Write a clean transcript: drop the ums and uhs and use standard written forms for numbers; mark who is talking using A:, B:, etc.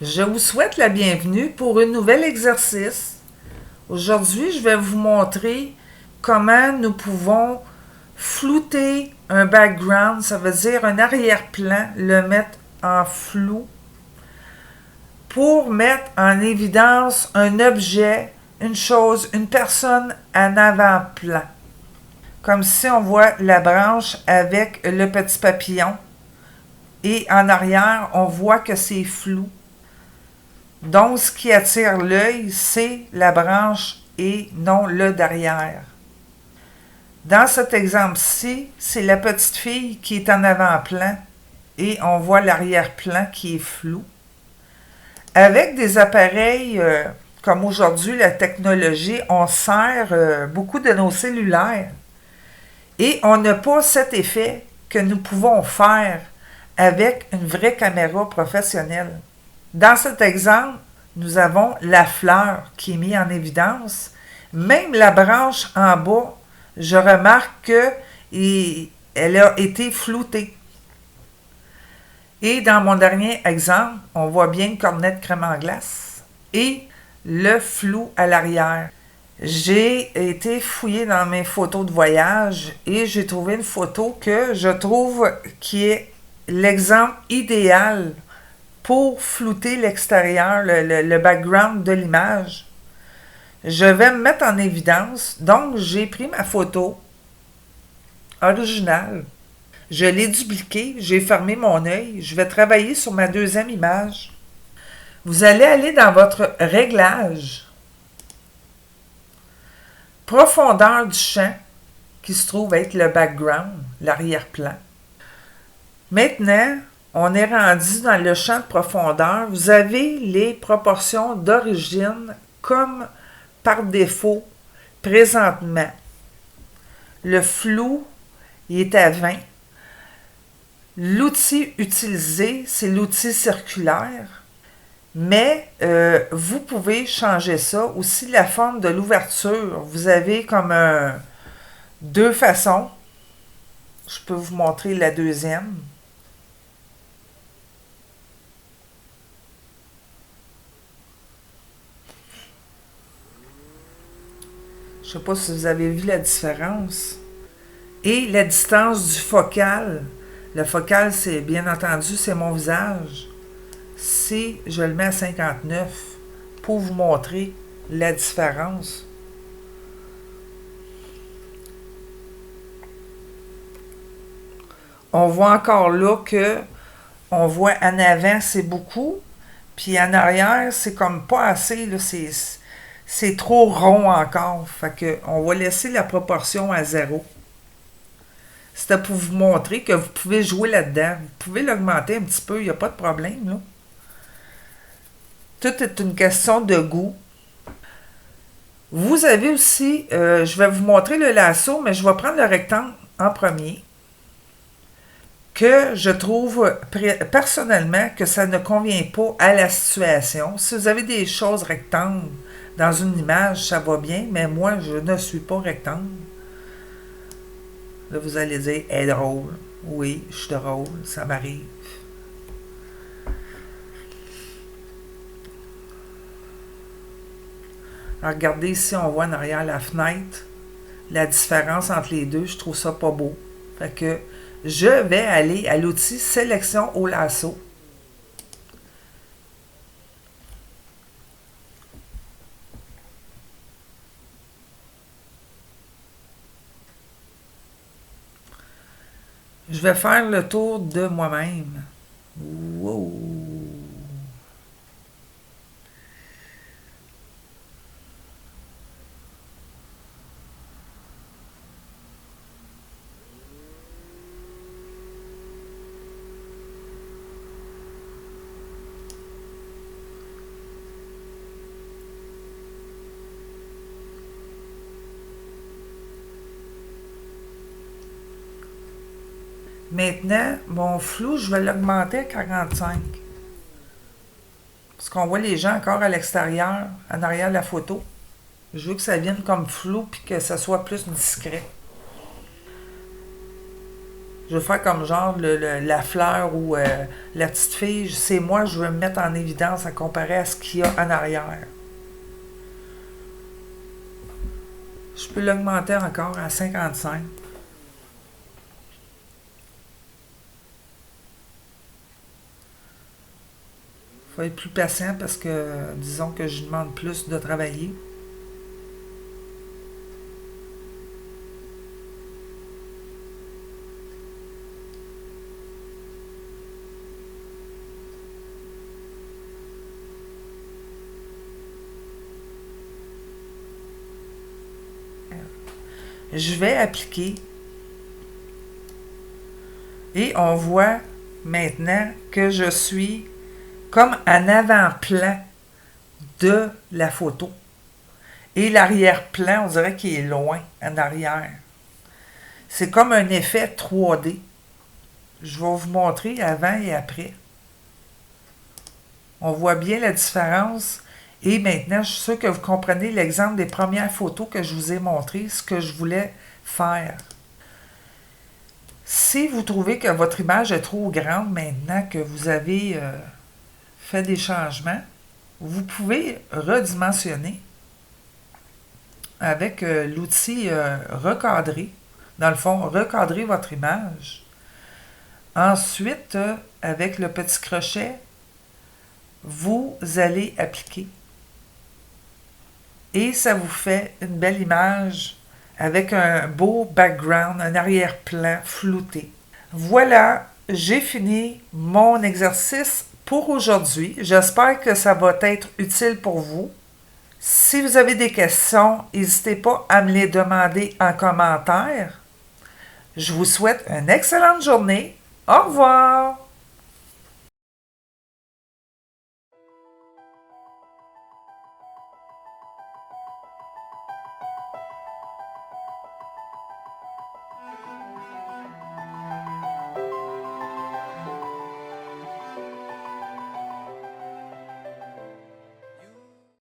A: Je vous souhaite la bienvenue pour un nouvel exercice. Aujourd'hui, je vais vous montrer comment nous pouvons flouter un background, ça veut dire un arrière-plan, le mettre en flou pour mettre en évidence un objet, une chose, une personne en avant-plan. Comme si on voit la branche avec le petit papillon et en arrière, on voit que c'est flou. Donc, ce qui attire l'œil, c'est la branche et non le derrière. Dans cet exemple-ci, c'est la petite fille qui est en avant-plan et on voit l'arrière-plan qui est flou. Avec des appareils comme aujourd'hui, la technologie, on sert beaucoup de nos cellulaires et on n'a pas cet effet que nous pouvons faire avec une vraie caméra professionnelle. Dans cet exemple, nous avons la fleur qui est mise en évidence. Même la branche en bas, je remarque qu'elle a été floutée. Et dans mon dernier exemple, on voit bien une cornette crème en glace et le flou à l'arrière. J'ai été fouillée dans mes photos de voyage et j'ai trouvé une photo que je trouve qui est l'exemple idéal pour flouter l'extérieur, le background de l'image. Je vais me mettre en évidence. Donc, j'ai pris ma photo originale. Je l'ai dupliquée. J'ai fermé mon œil. Je vais travailler sur ma deuxième image. Vous allez aller dans votre réglage. Profondeur du champ, qui se trouve être le background, l'arrière-plan. Maintenant, on est rendu dans le champ de profondeur. Vous avez les proportions d'origine comme par défaut présentement. Le flou, il est à 20. L'outil utilisé, c'est l'outil circulaire. Mais vous pouvez changer ça. Aussi, la forme de l'ouverture. Vous avez comme deux façons. Je peux vous montrer la deuxième. Je ne sais pas si vous avez vu la différence. Et la distance du focal. Le focal, c'est bien entendu, c'est mon visage. Je le mets à 59 pour vous montrer la différence. On voit encore là que on voit en avant, c'est beaucoup. Puis en arrière, c'est comme pas assez. Là, c'est trop rond encore. Fait que on va laisser la proportion à 0. C'était pour vous montrer que vous pouvez jouer là-dedans. Vous pouvez l'augmenter un petit peu, il n'y a pas de problème. Là. Tout est une question de goût. Vous avez aussi, je vais vous montrer le lasso, mais je vais prendre le rectangle en premier. Que je trouve personnellement que ça ne convient pas à la situation. Si vous avez des choses rectangles dans une image, ça va bien, mais moi, je ne suis pas rectangle. Là, vous allez dire, elle est drôle. Oui, je suis drôle, ça m'arrive. Alors, regardez ici, on voit en arrière la fenêtre. La différence entre les deux, je trouve ça pas beau. Fait que je vais aller à l'outil sélection au lasso. Je vais faire le tour de moi-même. Wow! Maintenant, mon flou, je vais l'augmenter à 45. Parce qu'on voit les gens encore à l'extérieur, en arrière de la photo. Je veux que ça vienne comme flou puis que ça soit plus discret. Je veux faire comme genre la fleur ou la petite fille. C'est moi, je veux me mettre en évidence à comparer à ce qu'il y a en arrière. Je peux l'augmenter encore à 55. Il faut être plus patient parce que, disons que je demande plus de travailler. Je vais appliquer et on voit maintenant que je suis comme en avant-plan de la photo. Et l'arrière-plan, on dirait qu'il est loin en arrière. C'est comme un effet 3D. Je vais vous montrer avant et après. On voit bien la différence. Et maintenant, je suis sûre que vous comprenez l'exemple des premières photos que je vous ai montrées, ce que je voulais faire. Si vous trouvez que votre image est trop grande maintenant que vous avez fait des changements, vous pouvez redimensionner avec l'outil recadrer. Dans le fond, recadrer votre image. Ensuite, avec le petit crochet, vous allez appliquer. Et ça vous fait une belle image avec un beau background, un arrière-plan flouté. Voilà, j'ai fini mon exercice pour aujourd'hui. J'espère que ça va être utile pour vous. Si vous avez des questions, n'hésitez pas à me les demander en commentaire. Je vous souhaite une excellente journée. Au revoir!